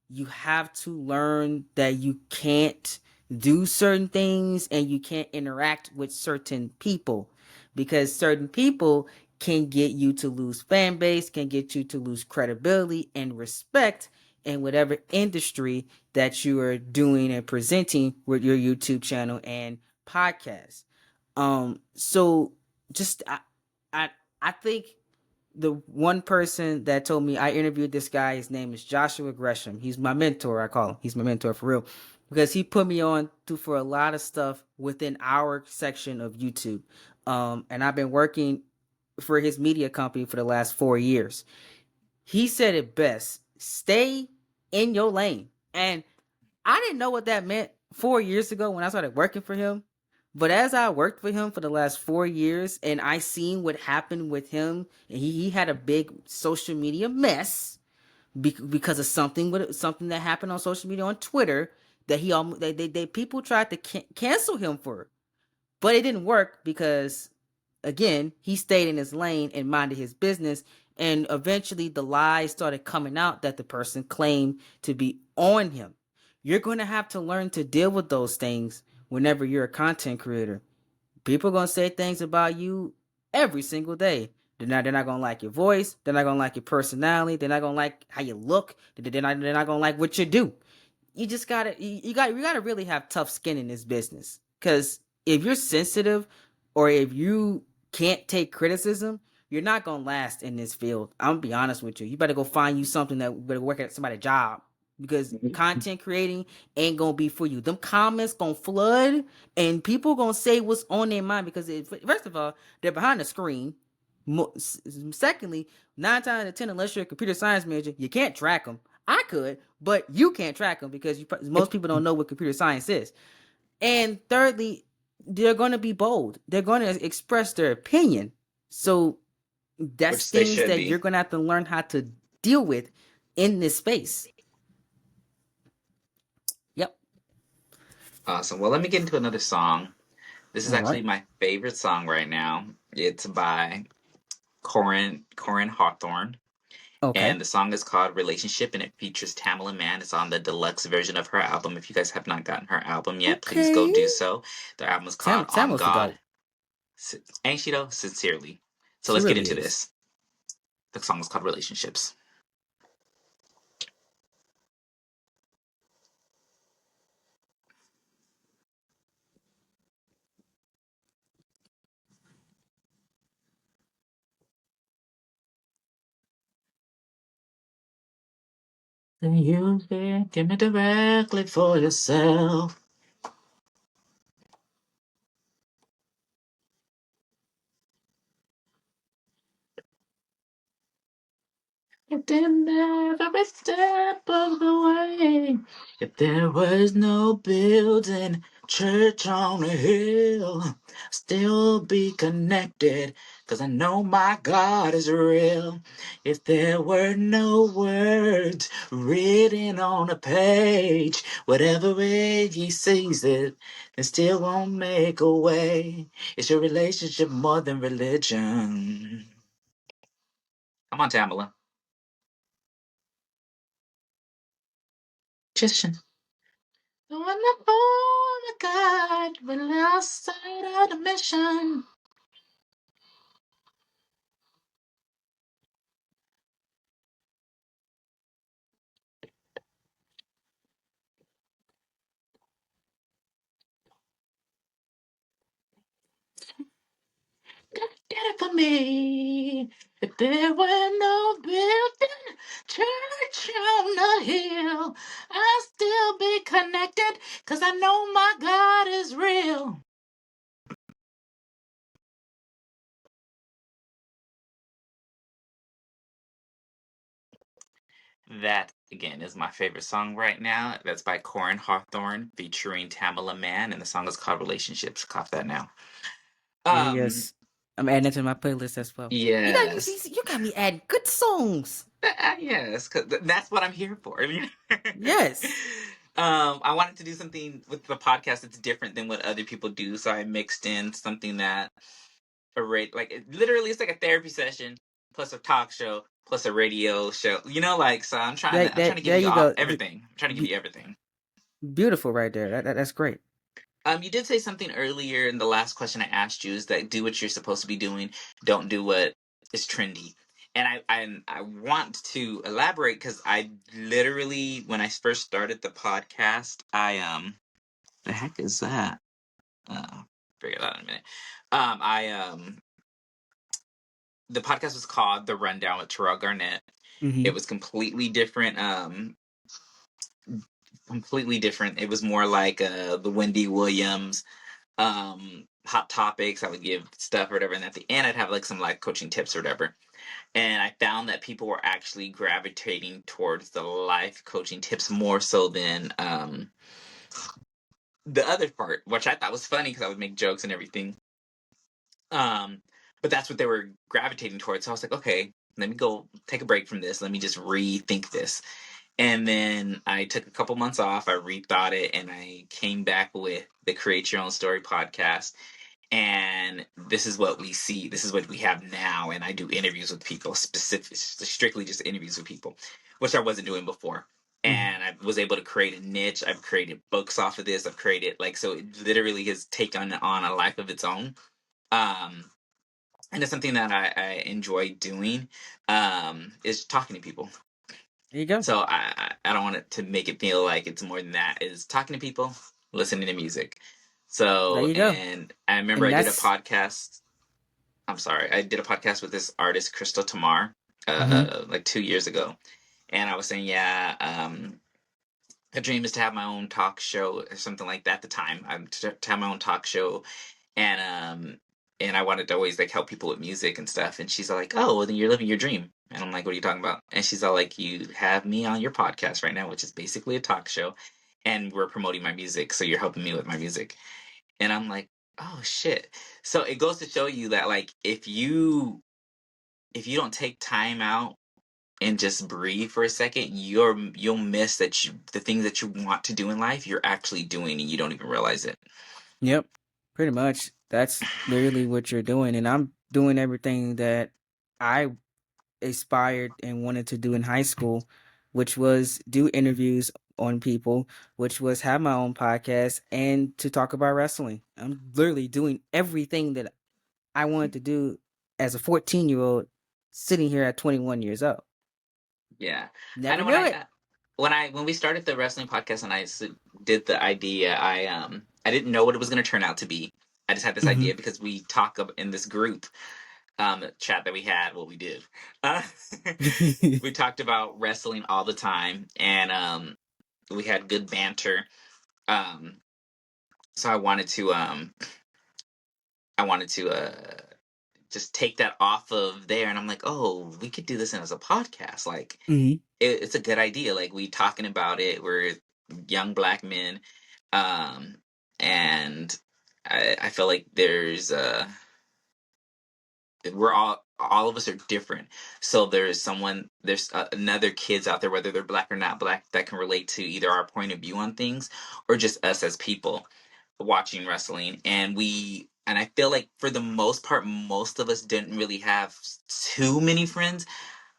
you have to learn that you can't do certain things and you can't interact with certain people because certain people can get you to lose fan base, can get you to lose credibility and respect in whatever industry that you are doing and presenting with your YouTube channel and podcast. So just I I think the one person that told me I interviewed this guy, his name is Joshua Gresham. He's my mentor, I call him. He's my mentor for real. Because he put me on for a lot of stuff within our section of YouTube. And I've been working for his media company for the last 4 years. He said it best: stay in your lane. And I didn't know what that meant 4 years ago when I started working for him. But as I worked for him for the last 4 years and I seen what happened with him, and he had a big social media mess because of something that happened on social media on Twitter that he almost they people tried to cancel him for, but it didn't work because again, he stayed in his lane and minded his business. And eventually the lies started coming out that the person claimed to be on him. You're going to have to learn to deal with those things whenever you're a content creator. People are going to say things about you every single day. They're not going to like your voice. They're not going to like your personality. They're not going to like how you look. They're not going to like what you do. You just got to, you got to really have tough skin in this business because if you're sensitive or if you can't take criticism, you're not gonna last in this field. I'm gonna be honest with you. You better go find you something that better work at somebody's job, because content creating ain't gonna be for you. Them comments gonna flood, and people gonna say what's on their mind because first of all, they're behind the screen. Secondly, 9 times out of 10, unless you're a computer science major, you can't track them. I could, but you can't track them because most people don't know what computer science is. And thirdly, they're going to be bold. They're going to express their opinion. So that's Which they things should that be. you're going to have to learn how to deal with in this space. Yep. Awesome. Well, let me get into another song. This is All actually right. my favorite song right now. It's by Corin Hawthorne. Okay. And the song is called Relationship, and it features Tamala Mann. It's on the deluxe version of her album. If you guys have not gotten her album yet, please go Okay. do so. The album is called On Samuel's the God. goat. Ain't she though? Sincerely. So She let's get really into is. this. The song is called Relationships. Then you can give me directly for yourself. If then every step of the way, if there was no building, church on a hill, I'll still be connected, 'cause I know my God is real. If there were no words written on a page, whatever way he sees it, it still won't make a way. It's your relationship more than religion. Come on, Tamala. Just the wonderful God, we lost sight of the mission. God did it for me. If there were no building, church on the hill, I'd still be connected, 'cause I know my God is real. That, again, is my favorite song right now. That's by Corin Hawthorne featuring Tamala Mann, and the song is called Relationships. Cop that now. Yeah, Um, yes. I'm adding it to my playlist as well. yes. You got me adding good songs. Yes, because that's what I'm here for. I mean, Yes. I wanted to do something with the podcast that's different than what other people do, so I mixed in something that like literally it's like a therapy session plus a talk show plus a radio show. Like so I'm trying to give There you you all go. everything. I'm trying to give you everything. Beautiful right there. That's great. You did say something earlier in the last question I asked you is that do what you're supposed to be doing, don't do what is trendy. And I want to elaborate because I literally when I first started the podcast, the heck is that? Figure it out in a minute. I The podcast was called The Rundown with Terayle Garnett. It Mm-hmm. was completely different. It was more like the Wendy Williams hot topics. I would give stuff or whatever, and at the end I'd have like some life coaching tips or whatever. And I found that people were actually gravitating towards the life coaching tips more so than the other part, which I thought was funny because I would make jokes and everything. um but that's what they were gravitating towards, so I was like, okay, let me go take a break from this, let me just rethink this. And then I took a couple months off, I rethought it, and I came back with the Create Your Own Story podcast. And this is what we see, this is what we have now. And I do interviews with people, strictly just interviews with people, which I wasn't doing before. Mm-hmm. And I was able to create a niche. I've created books off of this. I've created like, so it literally has taken on a life of its own. um and it's something that I enjoy doing, is talking to people. There you go. So I don't want it to make it feel like it's more than that. Is talking to people, listening to music. There So, you go. and I remember And I did a that's podcast. I'm sorry, I did a podcast with this artist, Crystal Tamar, mhm. like 2 years ago. And I was saying, yeah, a dream is to have my own talk show or something like that at the time. I'm to have my own talk show, and and I wanted to always like help people with music and stuff. And she's all like, "Oh, well, then you're living your dream." And I'm like, "What are you talking about?" And she's all like, "You have me on your podcast right now, which is basically a talk show, and we're promoting my music, so you're helping me with my music." And I'm like, "Oh shit!" So it goes to show you that like if you don't take time out and just breathe for a second, you'll miss that the things that you want to do in life, you're actually doing and you don't even realize it. Yep. Pretty much. That's literally what you're doing. And I'm doing everything that I aspired and wanted to do in high school, which was do interviews on people, which was have my own podcast and to talk about wrestling. I'm literally doing everything that I wanted to do as a 14-year-old sitting here at 21 years old. Yeah, I Never know knew it. when we started the wrestling podcast and did the idea, I didn't know what it was going to turn out to be. I just had this Hmm. idea because we talk in this group chat that we had. What we did, uh, we talked about wrestling all the time, and we had good banter. Um, so I wanted to just take that off of there, and I'm like, oh, we could do this as a podcast. Like, Hmm. it's a good idea. Like, we talking about it. We're young black men, um, and I feel like we're all of us are different. So there's another kids out there, whether they're black or not black, that can relate to either our point of view on things or just us as people watching wrestling. And I feel like for the most part, most of us didn't really have too many friends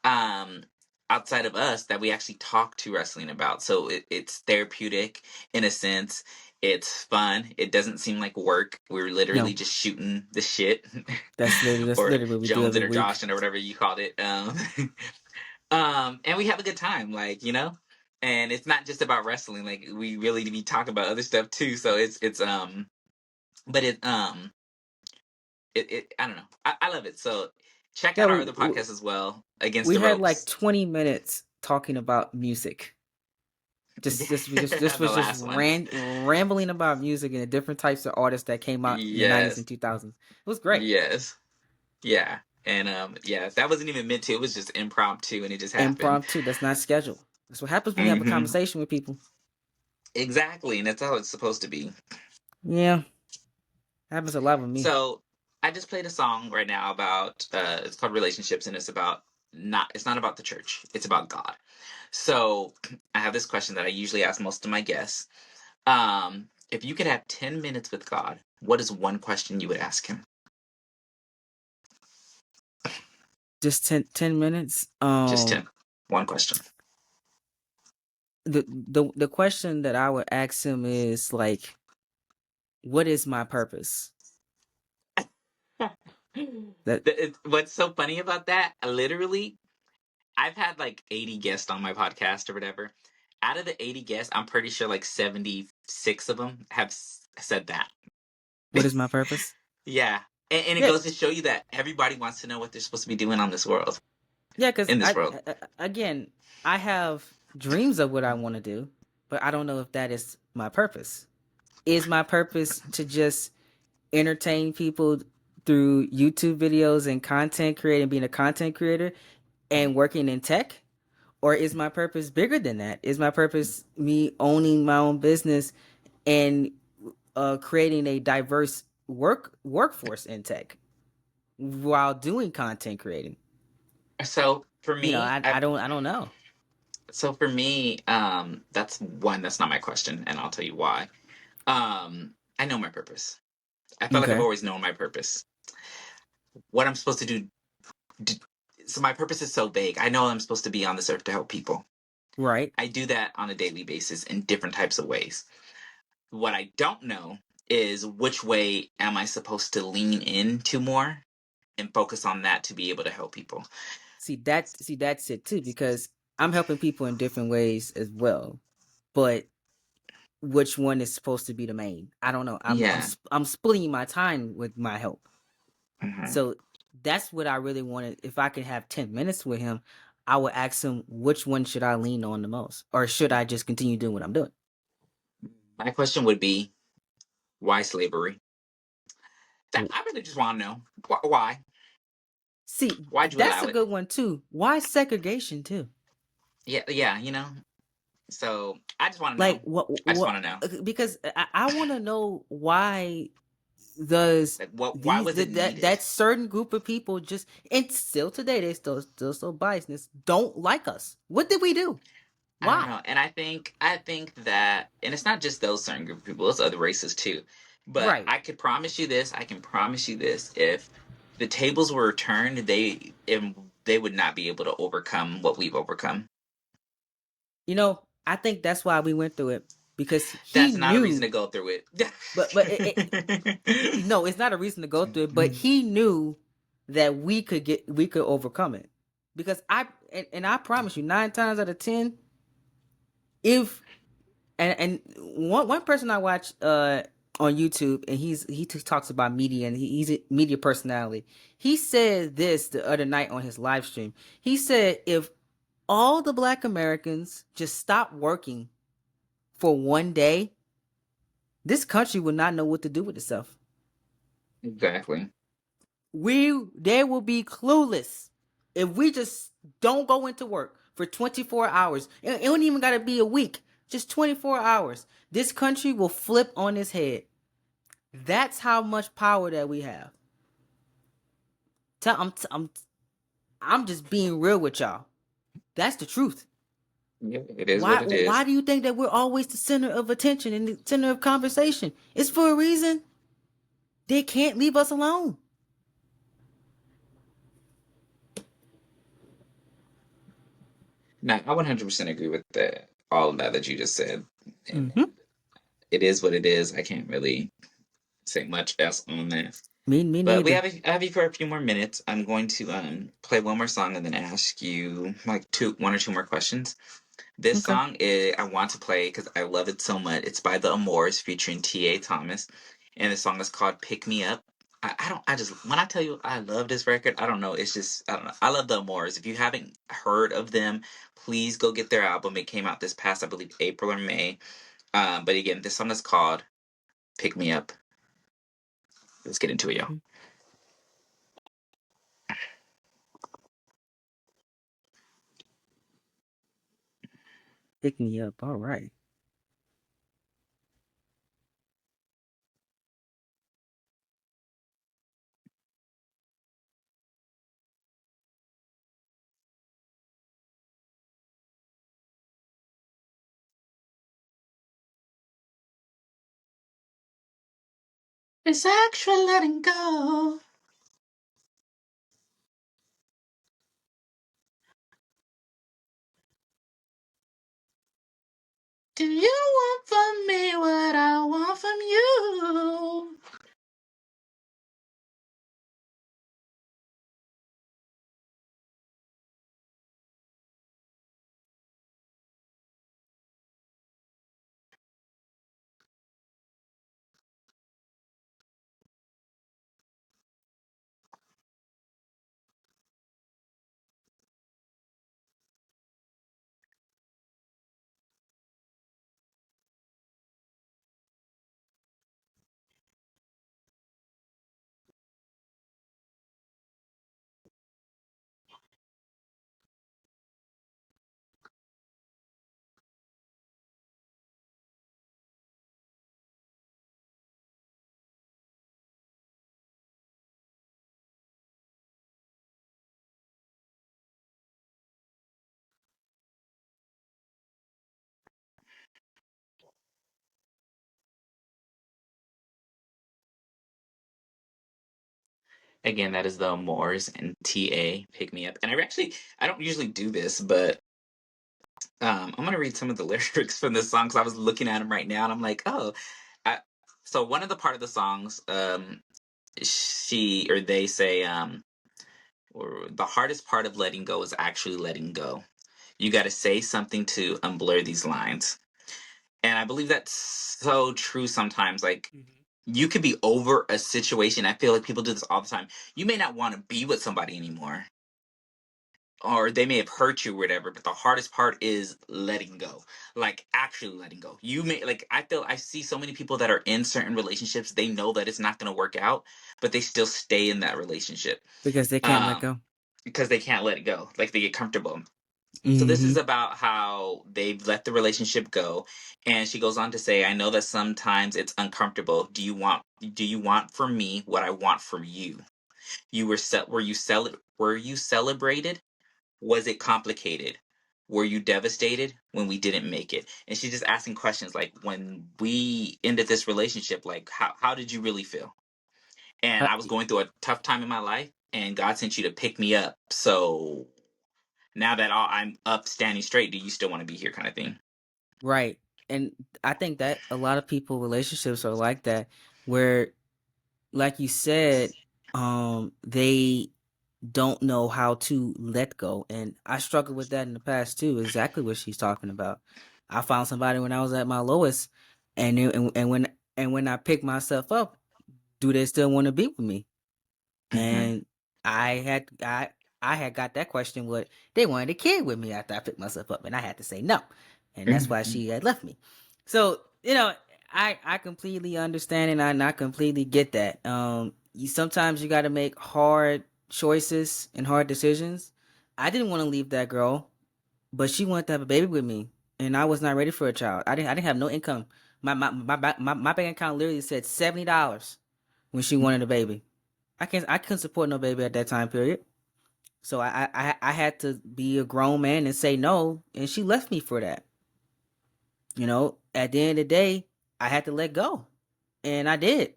um outside of us that we actually talk to wrestling about. So it's therapeutic in a sense. It's fun. It doesn't seem like work. We're literally No, just shooting the shit, that's or literally what we do Jones every it or week. Josh or whatever you called it. And we have a good time, like, and it's not just about wrestling. Like, we really be talking about other stuff too. So but it I don't know. I love it. So check Yeah, out our other podcasts as well, Against we the had like Ropes. 20 minutes talking about music. Just The was just last one. rambling about music and the different types of artists that came out in the 90s Yes. and 2000s. It was great. Yes. Yeah. And yeah, that wasn't even meant to. It was just impromptu and it just happened. Impromptu. That's not scheduled. That's what happens when you have a Hmm. conversation with people. Exactly. And that's how it's supposed to be. Yeah, happens a lot with me. So I just played a song right now about it's called Relationships, and it's not about the church. It's about God. So I have this question that I usually ask most of my guests. If you could have 10 minutes with God, what is one question you would ask him? Just 10 minutes. Just 10. One question. The question that I would ask him is like, what is my purpose? That What's so funny about that? Literally, I've had like 80 guests on my podcast or whatever. Out of the 80 guests, I'm pretty sure like 76 of them have said that. what is my purpose? Yeah. And it Yeah, goes to show you that everybody wants to know what they're supposed to be doing on this world, yeah, because in this world. again, I have dreams of what I want to do, but I don't know if that is my purpose. Is my purpose to just entertain people through YouTube videos and content creating, being a content creator and working in tech? Or is my purpose bigger than that? Is my purpose me owning my own business and creating a diverse workforce in tech while doing content creating? So for You know, me, I don't know. that's not my question, and I'll tell you why. I know my purpose. I feel like I've Okay, always known my purpose. What I'm supposed to do. d- So my purpose is so vague. I know I'm supposed to be on this earth to help people. right. I do that on a daily basis in different types of ways. What I don't know is which way am I supposed to lean into more and focus on that to be able to help people. See that's it too because I'm helping people in different ways as well. But which one is supposed to be the main. I don't know. Yeah. I'm splitting my time with my help. Hmm. So that's what I really wanted. If I could have 10 minutes with him, I would ask him which one should I lean on the most, or should I just continue doing what I'm doing? My question would be, why slavery? W- I really just want to know why. See, Why'd you that's allow a it? good one too. Why segregation too? Yeah, yeah, So I just want to know. Like what? I just What? want to know. Because I want to know why does Like, what? Why these was it that needed? certain group of people just, and still today they still so biased, don't like us. What did we do? I don't Why? know. And I think that, and it's not just those certain group of people, it's other races too. But Right. I could promise you this, I can promise you this, if the tables were turned, they would not be able to overcome what we've overcome. I think that's why we went through it, because he That's not a reason knew. to go through But it. no, it's not a reason to go through it. But he knew that we could overcome it, because and I promise you, 9 times out of 10, if and one person I watch on YouTube, and he talks about media, and he's a media personality. He said this the other night on his live stream. He said if all the Black Americans just stop working for one day, this country will not know what to do with itself. Exactly. They will be clueless if we just don't go into work for 24 hours. It don't even got to be a week, just 24 hours. This country will flip on its head. That's how much power that we have. I'm just being real with y'all. That's the truth. Yeah, it is what Why it why is. do you think that we're always the center of attention and the center of conversation? It's for a reason. They can't leave us alone. Now, I 100% agree with all of that you just said. And Mm-hmm. it is what it is. I can't really say much else on that. Me But neither. I have you for a few more minutes. I'm going to play one more song and then ask you like one or two more questions. This Okay. song I want to play because I love it so much. It's by the Amores featuring T.A. Thomas, and the song is called "Pick Me Up." I don't. I just when I tell you I love this record, I don't know. It's just I don't know. I love the Amores. If you haven't heard of them, please go get their album. It came out this past, I believe, April or May. But again, this song is called "Pick Me Up." Let's get into it, y'all. Pick me up. All right. It's actual letting go. Do you want from me what I want from you? Again, that is the Moors and TA Pick Me Up. And I don't usually do this, but I'm gonna read some of the lyrics from this song because I was looking at them right now and I'm like, oh, I, so one of the part of the songs, she or they say, or the hardest part of letting go is actually letting go. You got to say something to unblur these lines. And I believe that's so true sometimes. Like, you could be over a situation. I feel like people do this all the time. You may not want to be with somebody anymore, or they may have hurt you or whatever, but the hardest part is letting go. Like, actually letting go. You may, like, I see so many people that are in certain relationships, they know that it's not going to work out, but they still stay in that relationship. Because they can't let go. Because they can't let it go. Like, they get comfortable. So this Mm-hmm. is about how they've let the relationship go, and she goes on to say, "I know that sometimes it's uncomfortable. Do you want from me what I want from you? Were you celebrated? Was it complicated? Were you devastated when we didn't make it?" And she's just asking questions like, when we ended this relationship, like, how did you really feel? And I was going through a tough time in my life, and God sent you to pick me up. So now that I'm up standing straight, do you still want to be here, kind of thing? Right. And I think that a lot of people relationships are like that, where, like you said, they don't know how to let go. And I struggled with that in the past too, exactly what she's talking about. I found somebody when I was at my lowest, and when I picked myself up, do they still want to be with me? Mm-hmm. And I had I had got that question, what they wanted a kid with me after I picked myself up, and I had to say no. And that's why she had left me. So, I completely understand, and I completely get that. Sometimes you got to make hard choices and hard decisions. I didn't want to leave that girl, but she wanted to have a baby with me, and I was not ready for a child. I didn't have no income. My bank account literally said $70 when she wanted a baby. I couldn't support no baby at that time period. So I had to be a grown man and say no, and she left me for that. At the end of the day, I had to let go, and I did.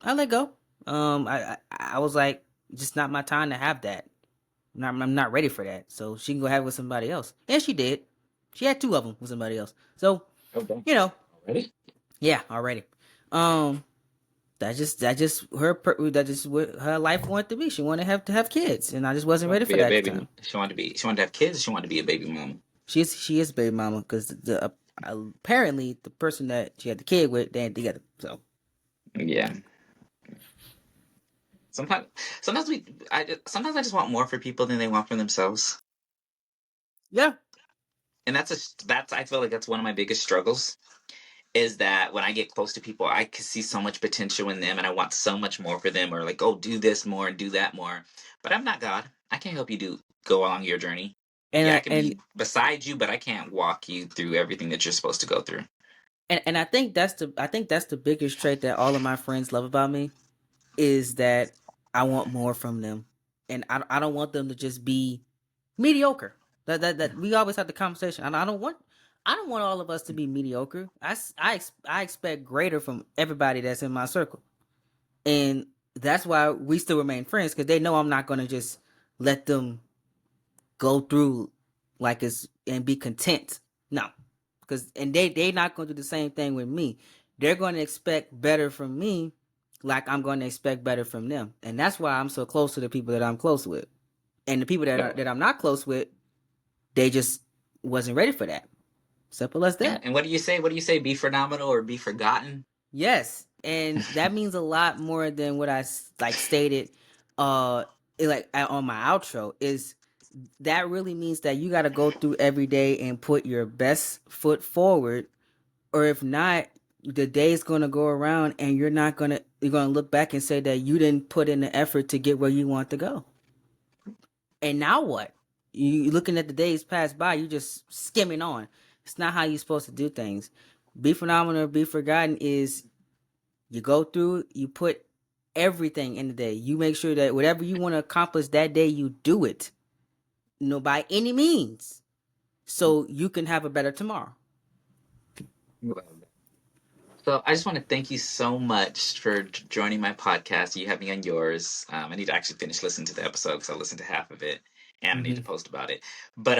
I let go. I was like, just not my time to have that. I'm not ready for that. So she can go have it with somebody else, and she did. She had two of them with somebody else. So Okay. you know, Ready? yeah, already. Um, that just what her life wanted to be. She wanted to have kids, and I just She wasn't wanted ready to for be a that at the baby. time. She wanted to have kids. She wanted to be a baby mom. She is a baby mama because apparently the person that she had the kid with, they ain't together. So Yeah. Sometimes, sometimes I just want more for people than they want for themselves, yeah, and that's I feel like that's one of my biggest struggles. Is that when I get close to people, I can see so much potential in them, and I want so much more for them, or like, oh, do this more and do that more. But I'm not God. I can't help you go along your journey. and Yeah, I I, can and be beside you, but I can't walk you through everything that you're supposed to go through. and I think that's the biggest trait that all of my friends love about me is that I want more from them, and I don't want them to just be mediocre. That we always have the conversation, and I don't want all of us to be mediocre. I expect greater from everybody that's in my circle, and that's why we still remain friends because they know I'm not gonna just let them go through like it's and be content. No, because and they not gonna do the same thing with me. They're gonna expect better from me, like I'm gonna expect better from them, and that's why I'm so close to the people that I'm close with, and the people that I'm not close with, they just wasn't ready for that. Simple as And, that. and what do you say? What do you say? Be phenomenal or be forgotten? Yes, and that means a lot more than what I like stated. On my outro is that really means that you got to go through every day and put your best foot forward, or if not, the day's gonna go around and you're gonna look back and say that you didn't put in the effort to get where you want to go. And now what? You looking at the days pass by, you just skimming on. It's not how you're supposed to do things. Be phenomenal, be forgotten is you go through, you put everything in the day. You make sure that whatever you want to accomplish that day, you do it. By any means. So you can have a better tomorrow. So I just want to thank you so much for joining my podcast. You have me on yours. I need to actually finish listening to the episode because I listened to half of it, and I need to Mm-hmm. post about it. But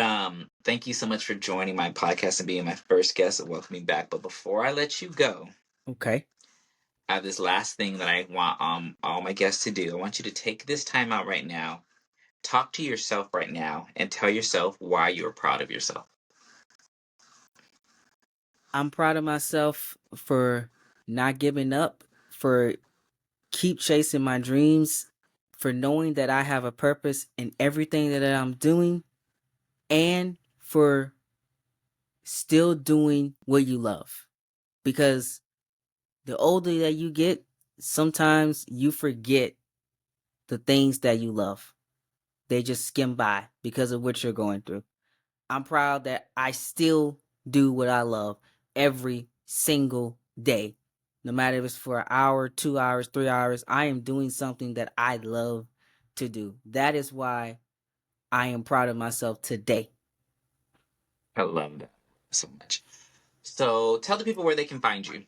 thank you so much for joining my podcast and being my first guest and welcoming back. But before I let you go, Okay. I have this last thing that I want all my guests to do. I want you to take this time out right now, talk to yourself right now, and tell yourself why you're proud of yourself. I'm proud of myself for not giving up, for keep chasing my dreams, for knowing that I have a purpose in everything that I'm doing, and for still doing what you love. Because the older that you get, sometimes you forget the things that you love. They just skim by because of what you're going through. I'm proud that I still do what I love every single day. No matter if it's for an hour, 2 hours, 3 hours, I am doing something that I love to do. That is why I am proud of myself today. I love that so much. So tell the people where they can find you.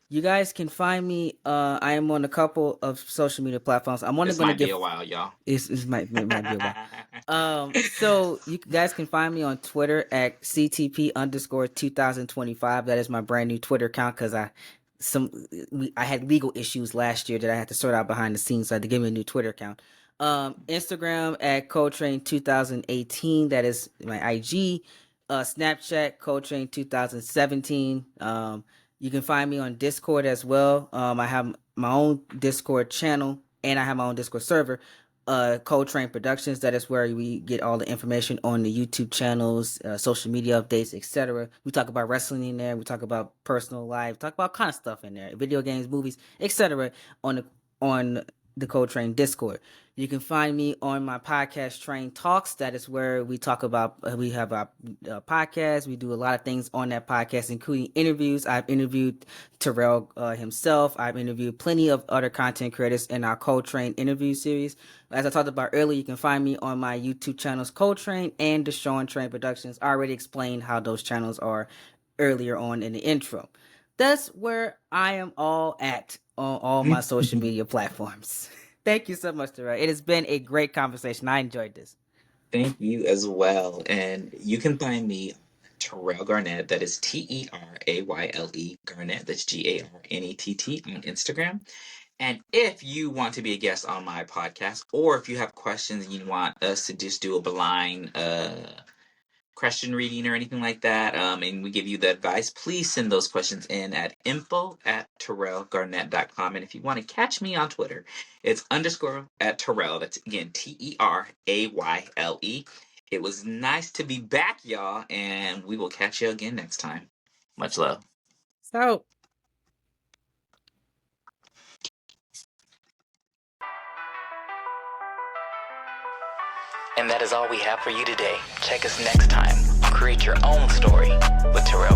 You guys can find me. I am on a couple of social media platforms. I'm only This going to might be give. a while, y'all. It might be a while. So you guys can find me on Twitter at CTP_2025. That is my brand new Twitter account because I had legal issues last year that I had to sort out behind the scenes, so I had to give me a new Twitter account. Instagram at Coletrain 2018. That is my IG. Snapchat Coletrain 2017. You can find me on Discord as well. I have my own Discord channel and I have my own Discord server. Coletrain Productions. That is where we get all the information on the YouTube channels, social media updates, etc. We talk about wrestling in there. We talk about personal life. Talk about kind of stuff in there, video games, movies, etc. On the Coletrain Discord. You can find me on my podcast, Train Talks. That is where we talk about, we have our podcast. We do a lot of things on that podcast, including interviews. I've interviewed Terayle himself. I've interviewed plenty of other content creators in our Coletrain interview series. As I talked about earlier, you can find me on my YouTube channels, Coletrain and Deshawn Train Productions. I already explained how those channels are earlier on in the intro. That's where I am all at on all my social media platforms. Thank you so much, Terayle. It has been a great conversation. I enjoyed this. Thank you as well. And you can find me, Terayle Garnett. That is Terayle Garnett. That's Garnett on Instagram. And if you want to be a guest on my podcast, or if you have questions and you want us to just do a blind question reading or anything like that, and we give you the advice, please send those questions in at info@TerayleGarnett.com. And if you want to catch me on Twitter, it's _ at Terayle. That's again Terayle. It was nice to be back, y'all, and we will catch you again next time. Much love. So, and that is all we have for you today. Check us next time. Create your own story with Terayle.